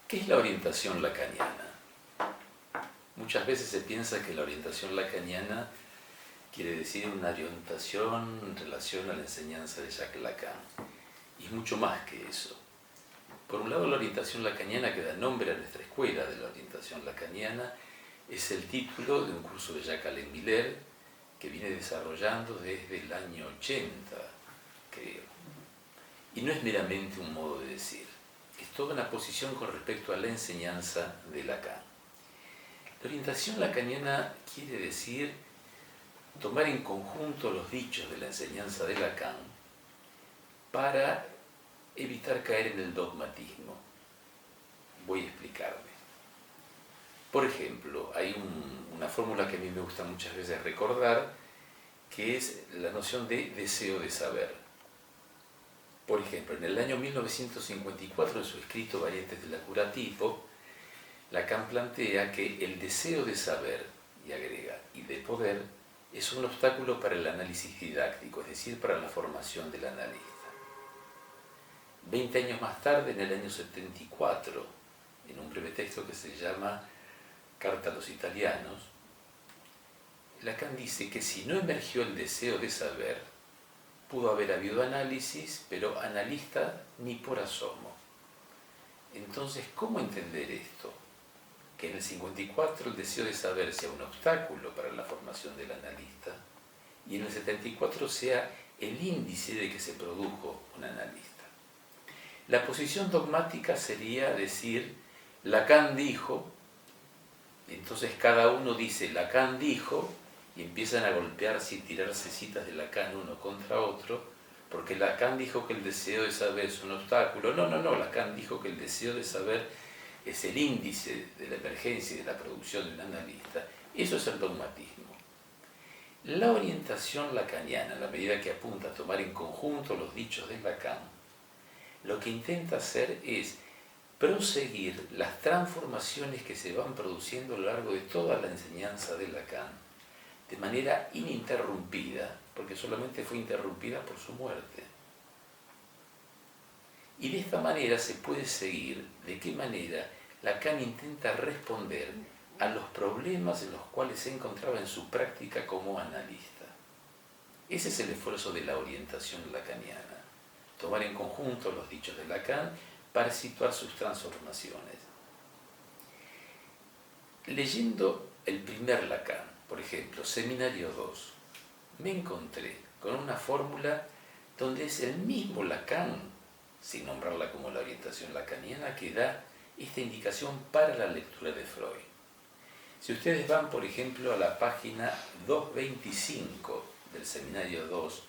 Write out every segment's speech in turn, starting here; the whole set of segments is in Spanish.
¿Qué es la orientación lacaniana? Muchas veces se piensa que la orientación lacaniana quiere decir una orientación en relación a la enseñanza de Jacques Lacan. Y es mucho más que eso. Por un lado, la orientación lacaniana, que da nombre a nuestra escuela de la orientación lacaniana, es el título de un curso de Jacques-Alain Miller que viene desarrollando desde el año 80, creo. Y no es meramente un modo de decir, es toda una posición con respecto a la enseñanza de Lacan. La orientación lacaniana quiere decir tomar en conjunto los dichos de la enseñanza de Lacan para evitar caer en el dogmatismo. Voy a explicarme. Por ejemplo, hay una fórmula que a mí me gusta muchas veces recordar, que es la noción de deseo de saber. Por ejemplo, en el año 1954, en su escrito Variantes del curativo, Lacan plantea que el deseo de saber, y agrega, y de poder, es un obstáculo para el análisis didáctico, es decir, para la formación del analista. 20 años más tarde, en el año 74, en un breve texto que se llama Carta a los italianos, Lacan dice que si no emergió el deseo de saber, pudo haber habido análisis, pero analista ni por asomo. Entonces, ¿cómo entender esto? Que en el 54 el deseo de saber sea un obstáculo para la formación del analista y en el 74 sea el índice de que se produjo un analista. La posición dogmática sería decir, Lacan dijo, entonces cada uno dice, Lacan dijo, y empiezan a golpearse y tirarse citas de Lacan uno contra otro, porque Lacan dijo que el deseo de saber es un obstáculo. No, Lacan dijo que el deseo de saber es el índice de la emergencia y de la producción de un analista. Eso es el dogmatismo. La orientación lacaniana, en la medida que apunta a tomar en conjunto los dichos de Lacan, lo que intenta hacer es proseguir las transformaciones que se van produciendo a lo largo de toda la enseñanza de Lacan, de manera ininterrumpida, porque solamente fue interrumpida por su muerte. Y de esta manera se puede seguir de qué manera Lacan intenta responder a los problemas en los cuales se encontraba en su práctica como analista. Ese es el esfuerzo de la orientación lacaniana, tomar en conjunto los dichos de Lacan para situar sus transformaciones. Leyendo el primer Lacan, por ejemplo, Seminario 2, me encontré con una fórmula donde es el mismo Lacan, sin nombrarla como la orientación lacaniana, que da esta indicación para la lectura de Freud. Si ustedes van, por ejemplo, a la página 225 del Seminario 2,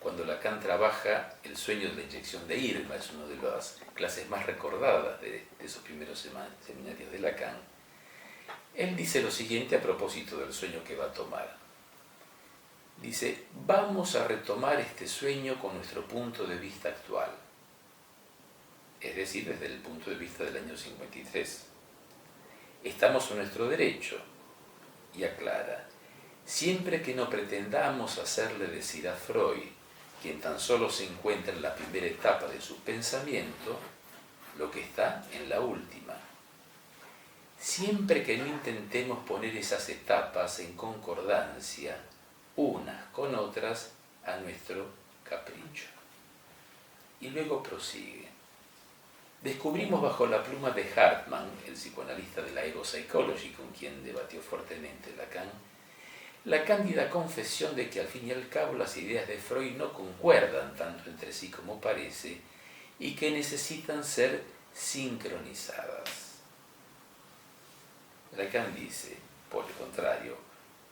cuando Lacan trabaja el sueño de la inyección de Irma, es una de las clases más recordadas de esos primeros seminarios de Lacan, él dice lo siguiente a propósito del sueño que va a tomar. Dice, vamos a retomar este sueño con nuestro punto de vista actual, es decir, desde el punto de vista del año 53. Estamos en nuestro derecho, y aclara, siempre que no pretendamos hacerle decir a Freud, quien tan solo se encuentra en la primera etapa de su pensamiento, lo que está en la última. Siempre que no intentemos poner esas etapas en concordancia, unas con otras, a nuestro capricho. Y luego prosigue. Descubrimos bajo la pluma de Hartmann, el psicoanalista de la Ego Psychology, con quien debatió fuertemente Lacan, la cándida confesión de que al fin y al cabo las ideas de Freud no concuerdan tanto entre sí como parece y que necesitan ser sincronizadas. Lacan dice, por el contrario,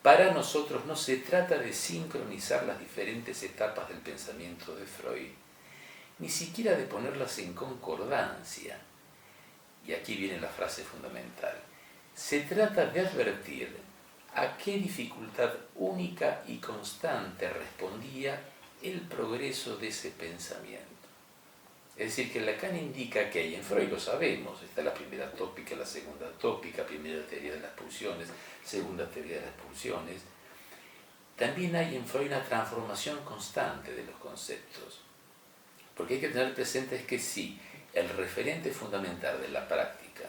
para nosotros no se trata de sincronizar las diferentes etapas del pensamiento de Freud, ni siquiera de ponerlas en concordancia. Y aquí viene la frase fundamental. Se trata de advertir a qué dificultad única y constante respondía el progreso de ese pensamiento. Es decir, que Lacan indica que hay en Freud, lo sabemos, está la primera tópica, la segunda tópica, primera teoría de las pulsiones, segunda teoría de las pulsiones. También hay en Freud una transformación constante de los conceptos. Porque hay que tener presente que sí, el referente fundamental de la práctica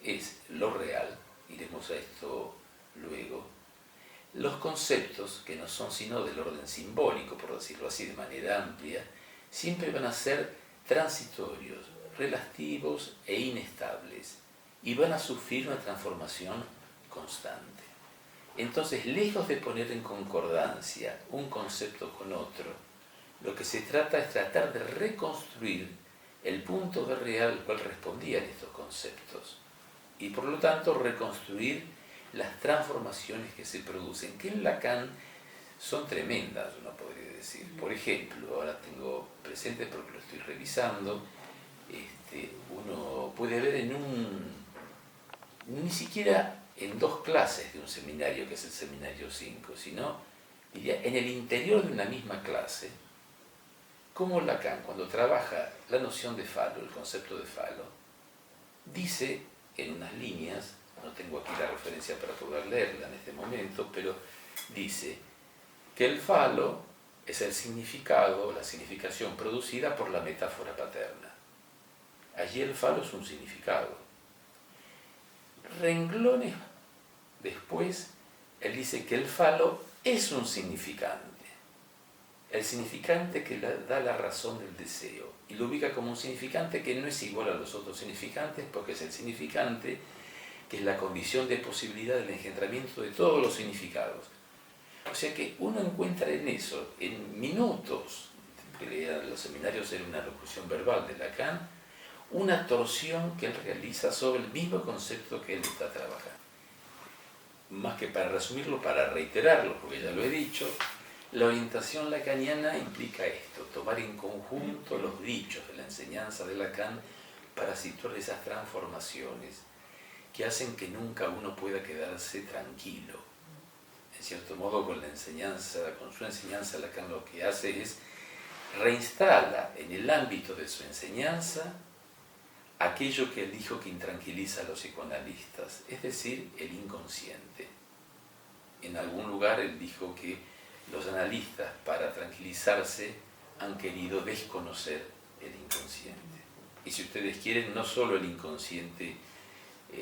es lo real, iremos a esto luego, los conceptos, que no son sino del orden simbólico, por decirlo así de manera amplia, siempre van a ser transitorios, relativos e inestables, y van a sufrir una transformación constante. Entonces, lejos de poner en concordancia un concepto con otro, lo que se trata es tratar de reconstruir el punto de real al cual respondían estos conceptos, y por lo tanto reconstruir las transformaciones que se producen, que en Lacan son tremendas, uno podría decir. Por ejemplo, ahora tengo presente porque lo estoy revisando, uno puede ver ni siquiera en 2 clases de un seminario, que es el seminario 5, sino, diría, en el interior de una misma clase, como Lacan, cuando trabaja la noción de falo, el concepto de falo, dice en unas líneas, no tengo aquí la referencia para poder leerla en este momento, pero dice que el falo es el significado, la significación producida por la metáfora paterna. Allí el falo es un significado. Renglones después, él dice que el falo es un significante. El significante que da la razón del deseo, y lo ubica como un significante que no es igual a los otros significantes, porque es el significante que es la condición de posibilidad del engendramiento de todos los significados. O sea que uno encuentra en eso, en minutos, que los seminarios era una locución verbal de Lacan, una torsión que él realiza sobre el mismo concepto que él está trabajando. Más que para resumirlo, para reiterarlo, porque ya lo he dicho, la orientación lacaniana implica esto, tomar en conjunto los dichos de la enseñanza de Lacan para situar esas transformaciones que hacen que nunca uno pueda quedarse tranquilo. En cierto modo, con su enseñanza, Lacan lo que hace es reinstala en el ámbito de su enseñanza aquello que él dijo que intranquiliza a los psicoanalistas, es decir, el inconsciente. En algún lugar él dijo que los analistas, para tranquilizarse, han querido desconocer el inconsciente. Y si ustedes quieren, no solo el inconsciente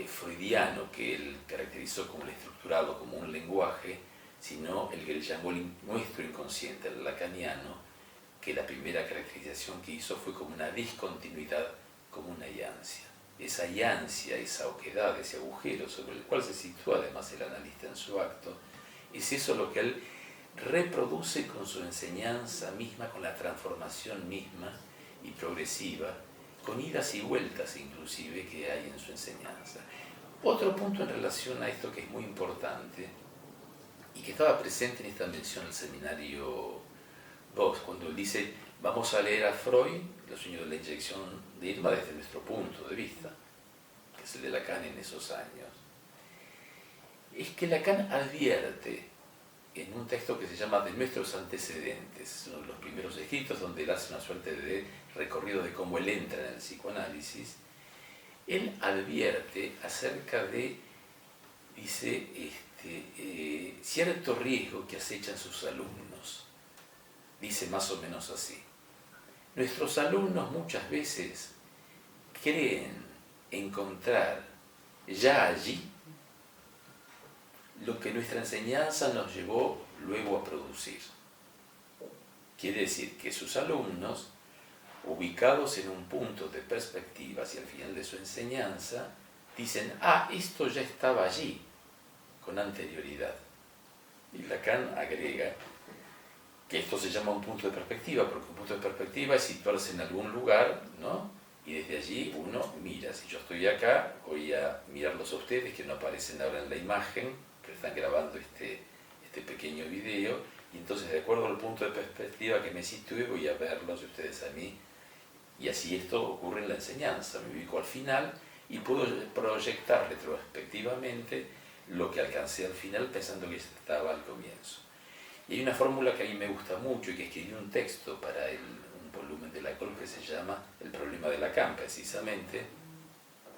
freudiano, que él caracterizó como el estructurado, como un lenguaje, sino el que él llamó nuestro inconsciente, el lacaniano, que la primera caracterización que hizo fue como una discontinuidad, como una yancia. Esa yancia, esa oquedad, ese agujero sobre el cual se sitúa además el analista en su acto, es eso lo que él reproduce con su enseñanza misma, con la transformación misma y progresiva, con idas y vueltas inclusive que hay en su enseñanza. Otro punto en relación a esto que es muy importante y que estaba presente en esta mención del seminario Vox, cuando él dice vamos a leer a Freud, los sueños de la inyección de Irma desde nuestro punto de vista, que es el de Lacan en esos años, es que Lacan advierte en un texto que se llama De nuestros antecedentes, uno de los primeros escritos donde él hace una suerte de recorrido de cómo él entra en el psicoanálisis, él advierte acerca de, dice, cierto riesgo que acechan sus alumnos. Dice más o menos así: nuestros alumnos muchas veces creen encontrar ya allí lo que nuestra enseñanza nos llevó luego a producir. Quiere decir que sus alumnos, ubicados en un punto de perspectiva hacia el final de su enseñanza, dicen, esto ya estaba allí, con anterioridad. Y Lacan agrega que esto se llama un punto de perspectiva, porque un punto de perspectiva es situarse en algún lugar, ¿no? Y desde allí uno mira. Si yo estoy acá, voy a mirarlos a ustedes, que no aparecen ahora en la imagen, pero están grabando este pequeño video, y entonces de acuerdo al punto de perspectiva que me sitúe, voy a verlos ustedes a mí, y así esto ocurre en la enseñanza. Me ubico al final y puedo proyectar retrospectivamente lo que alcancé al final pensando que estaba al comienzo. Y hay una fórmula que a mí me gusta mucho y que escribí un texto para un volumen de Lacan que se llama El problema de Lacan, precisamente,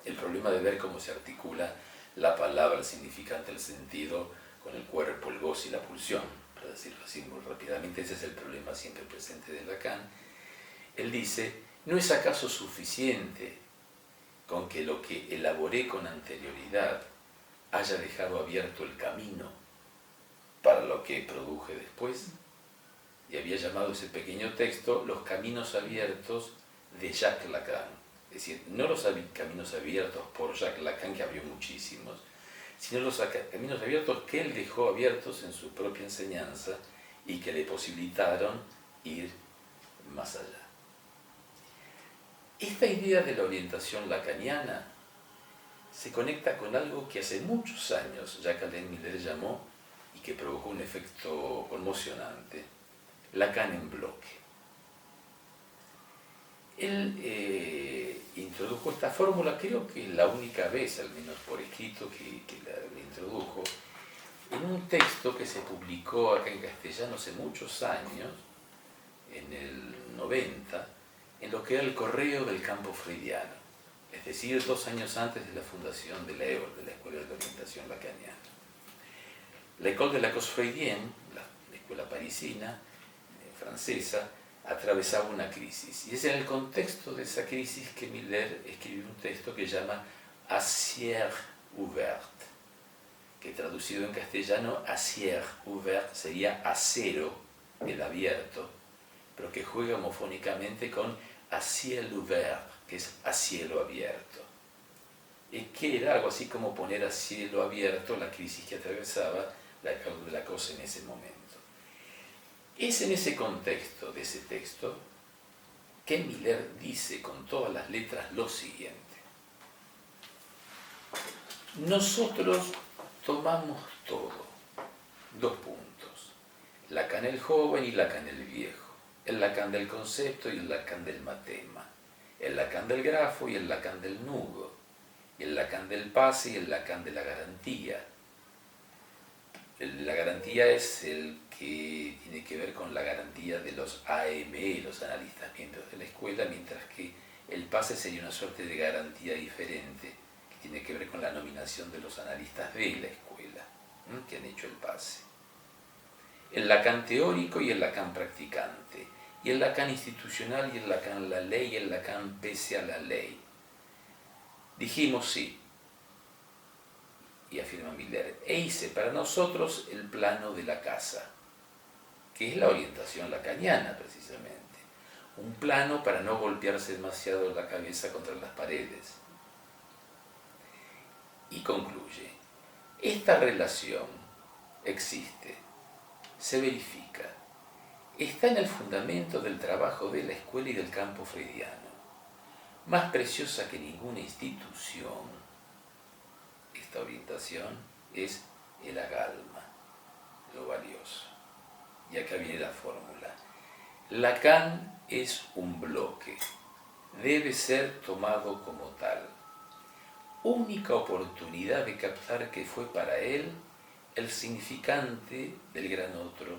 el problema de ver cómo se articula la palabra, el significante, el sentido, con el cuerpo, el goce y la pulsión, para decirlo así muy rápidamente. Ese es el problema siempre presente de Lacan. Él dice, ¿no es acaso suficiente con que lo que elaboré con anterioridad haya dejado abierto el camino para lo que produje después, y había llamado ese pequeño texto Los caminos abiertos de Jacques Lacan. Es decir, no los caminos abiertos por Jacques Lacan, que abrió muchísimos, sino los caminos abiertos que él dejó abiertos en su propia enseñanza y que le posibilitaron ir más allá. Esta idea de la orientación lacaniana se conecta con algo que hace muchos años Jacques-Alain Miller llamó, y que provocó un efecto conmocionante, Lacan en bloque. Él introdujo esta fórmula, creo que la única vez, al menos por escrito, que la introdujo, en un texto que se publicó acá en castellano hace muchos años, en el 90, en lo que era el Correo del Campo Freudiano, es decir, 2 años antes de la fundación de la EOL, de la Escuela de Orientación Lacaniana. La École de la Cause Freudienne, la escuela parisina, francesa, atravesaba una crisis. Y es en el contexto de esa crisis que Miller escribió un texto que llama À ciel ouvert, que traducido en castellano, à ciel ouvert sería acero, el abierto, pero que juega homofónicamente con à ciel ouvert, que es a cielo abierto. Y que era algo así como poner a cielo abierto la crisis que atravesaba la École de la Cause en ese momento. Es en ese contexto de ese texto que Miller dice con todas las letras lo siguiente: nosotros tomamos todo, 2 puntos, Lacan el joven y Lacan el viejo, el Lacan del concepto y el Lacan del matema, el Lacan del grafo y el Lacan del nudo, el Lacan del pase y el Lacan de la garantía. La garantía es el que tiene que ver con la garantía de los AME, los analistas miembros de la escuela, mientras que el pase sería una suerte de garantía diferente, que tiene que ver con la nominación de los analistas de la escuela, que han hecho el pase. El Lacan teórico y el Lacan practicante, y el Lacan institucional y el Lacan la ley y el Lacan pese a la ley. Dijimos sí, y afirma Miller, e hice para nosotros el plano de la casa, que es la orientación lacaniana precisamente, un plano para no golpearse demasiado la cabeza contra las paredes. Y concluye, esta relación existe, se verifica, está en el fundamento del trabajo de la escuela y del campo freudiano, más preciosa que ninguna institución. Esta orientación es el agalma, lo valioso. Y acá viene la fórmula. Lacan es un bloque, debe ser tomado como tal. Única oportunidad de captar que fue para él el significante del gran otro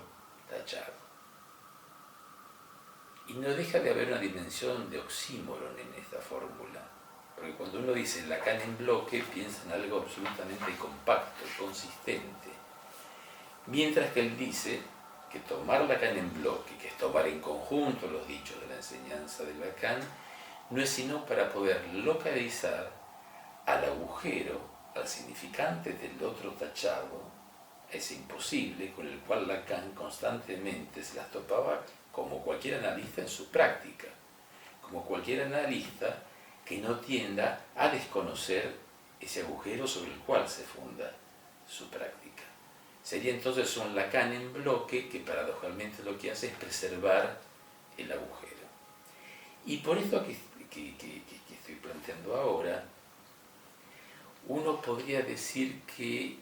tachado. Y no deja de haber una dimensión de oxímoron en esta fórmula. Porque cuando uno dice Lacan en bloque, piensa en algo absolutamente compacto, consistente. Mientras que él dice que tomar Lacan en bloque, que es tomar en conjunto los dichos de la enseñanza de Lacan, no es sino para poder localizar al agujero, al significante del otro tachado, ese imposible con el cual Lacan constantemente se las topaba como cualquier analista en su práctica, como cualquier analista que no tienda a desconocer ese agujero sobre el cual se funda su práctica. Sería entonces un Lacan en bloque que paradojalmente lo que hace es preservar el agujero. Y por esto que estoy planteando ahora, uno podría decir que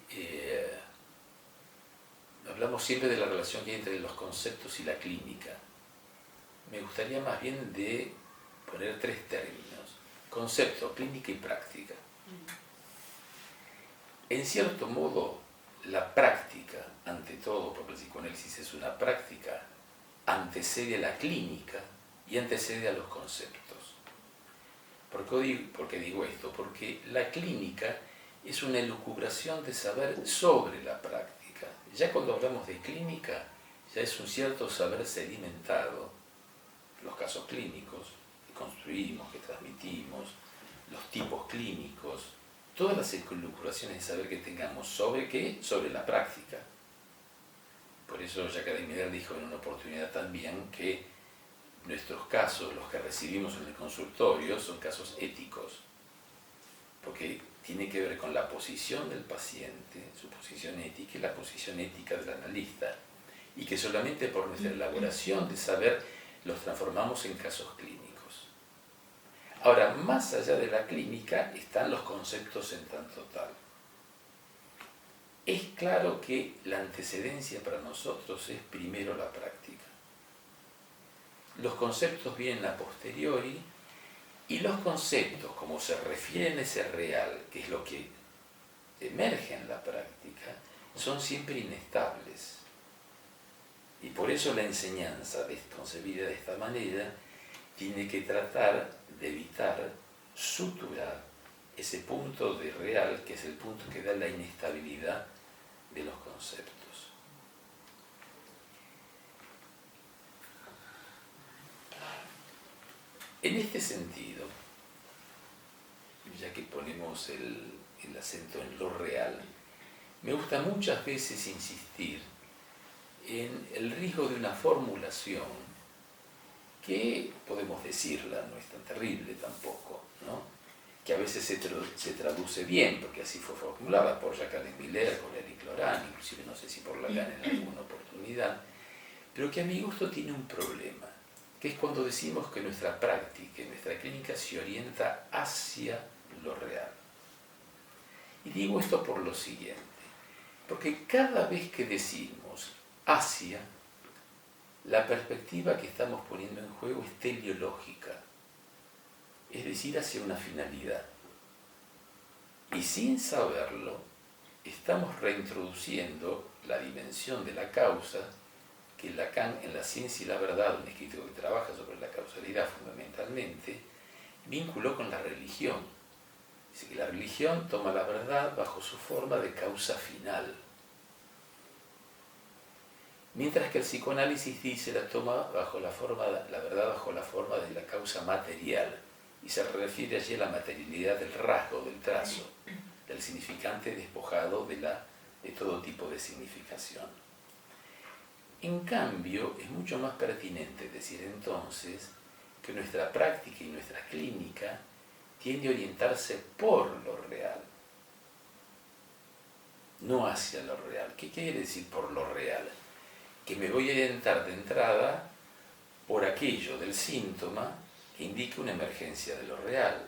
hablamos siempre de la relación que hay entre los conceptos y la clínica. Me gustaría más bien de poner 3 términos: concepto, clínica y práctica. En cierto modo, la práctica, ante todo, porque el psicoanálisis es una práctica, antecede a la clínica y antecede a los conceptos. ¿Por qué digo esto? Porque la clínica es una elucubración de saber sobre la práctica. Ya cuando hablamos de clínica, ya es un cierto saber sedimentado, los casos clínicos que construimos, que transmitimos, los tipos clínicos, todas las elucubraciones de saber que tengamos, ¿sobre qué? Sobre la práctica. Por eso Jacques Miller dijo en una oportunidad también que nuestros casos, los que recibimos en el consultorio, son casos éticos, porque tiene que ver con la posición del paciente, su posición ética y la posición ética del analista, y que solamente por nuestra elaboración de saber los transformamos en casos clínicos. Ahora, más allá de la clínica están los conceptos en tanto tal. Es claro que la antecedencia para nosotros es primero la práctica. Los conceptos vienen a posteriori y los conceptos, como se refieren a ese real, que es lo que emerge en la práctica, son siempre inestables. Y por eso la enseñanza, concebida de esta manera, tiene que tratar de evitar, suturar ese punto de real, que es el punto que da la inestabilidad de los conceptos. En este sentido, ya que ponemos el acento en lo real, me gusta muchas veces insistir en el riesgo de una formulación que, podemos decirla, no es tan terrible tampoco, ¿no? Que a veces se traduce bien, porque así fue formulada por Jacques Miller, por Éric Laurent, inclusive no sé si por Lacan en alguna oportunidad, pero que a mi gusto tiene un problema, que es cuando decimos que nuestra práctica, nuestra clínica se orienta hacia lo real. Y digo esto por lo siguiente, porque cada vez que decimos hacia, la perspectiva que estamos poniendo en juego es teleológica, es decir, hacia una finalidad. Y sin saberlo, estamos reintroduciendo la dimensión de la causa que Lacan, en La ciencia y la verdad, un escrito que trabaja sobre la causalidad fundamentalmente, vinculó con la religión. Dice que la religión toma la verdad bajo su forma de causa final, mientras que el psicoanálisis dice la toma bajo la verdad bajo la forma de la causa material, y se refiere allí a la materialidad del rasgo, del trazo, del significante despojado de todo tipo de significación. En cambio, es mucho más pertinente decir entonces que nuestra práctica y nuestra clínica tiende a orientarse por lo real, no hacia lo real. ¿Qué quiere decir por lo real? Que me voy a orientar de entrada por aquello del síntoma que indica una emergencia de lo real.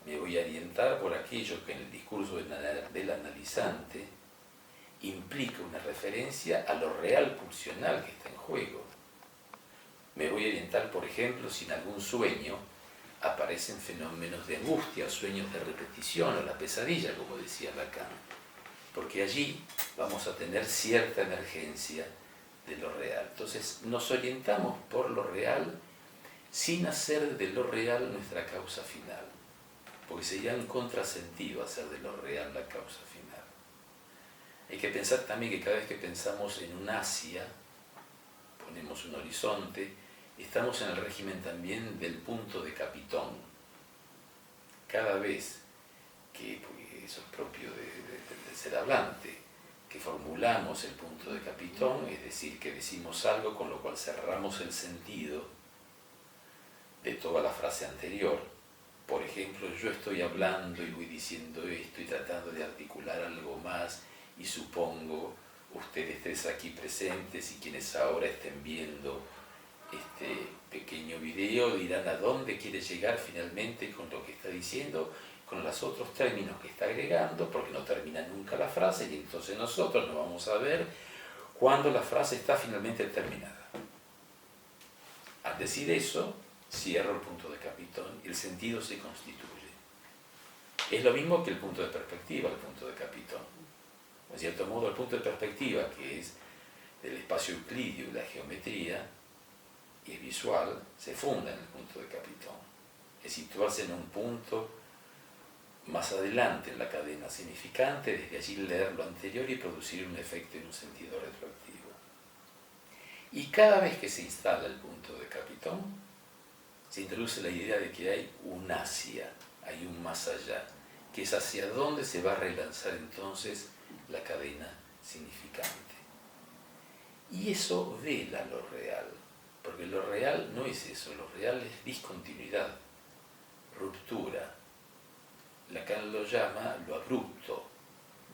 Me voy a orientar por aquello que en el discurso del analizante implica una referencia a lo real pulsional que está en juego. Me voy a orientar, por ejemplo, si en algún sueño aparecen fenómenos de angustia, sueños de repetición o la pesadilla, como decía Lacan, porque allí vamos a tener cierta emergencia de lo real. Entonces nos orientamos por lo real sin hacer de lo real nuestra causa final, porque sería un contrasentido hacer de lo real la causa final. Hay que pensar también que cada vez que pensamos en un hacia, ponemos un horizonte, estamos en el régimen también del punto de Capitón. Cada vez que, porque eso es propio del ser hablante, que formulamos el punto de Capitón, es decir, que decimos algo con lo cual cerramos el sentido de toda la frase anterior. Por ejemplo, yo estoy hablando y voy diciendo esto y tratando de articular algo más, y supongo ustedes tres aquí presentes y quienes ahora estén viendo este pequeño video dirán a dónde quiere llegar finalmente con lo que está diciendo, con los otros términos que está agregando, porque no termina nunca la frase y entonces nosotros no vamos a ver cuándo la frase está finalmente terminada. Al decir eso, cierro el punto de Capitón y el sentido se constituye. Es lo mismo que el punto de perspectiva, el punto de Capitón. En cierto modo, el punto de perspectiva, que es del espacio euclidio y la geometría, y es visual, se funda en el punto de Capitón. Es situarse en un punto más adelante en la cadena significante, desde allí leer lo anterior y producir un efecto en un sentido retroactivo. Y cada vez que se instala el punto de Capitón, se introduce la idea de que hay un hacia hay un más allá, que es hacia dónde se va a relanzar entonces la cadena significante. Y eso vela lo real, porque lo real no es eso, lo real es discontinuidad, ruptura. Lacan lo llama lo abrupto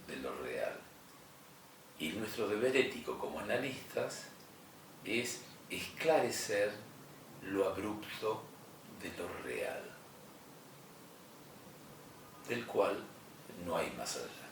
de lo real. Y nuestro deber ético como analistas es esclarecer lo abrupto de lo real, del cual no hay más allá.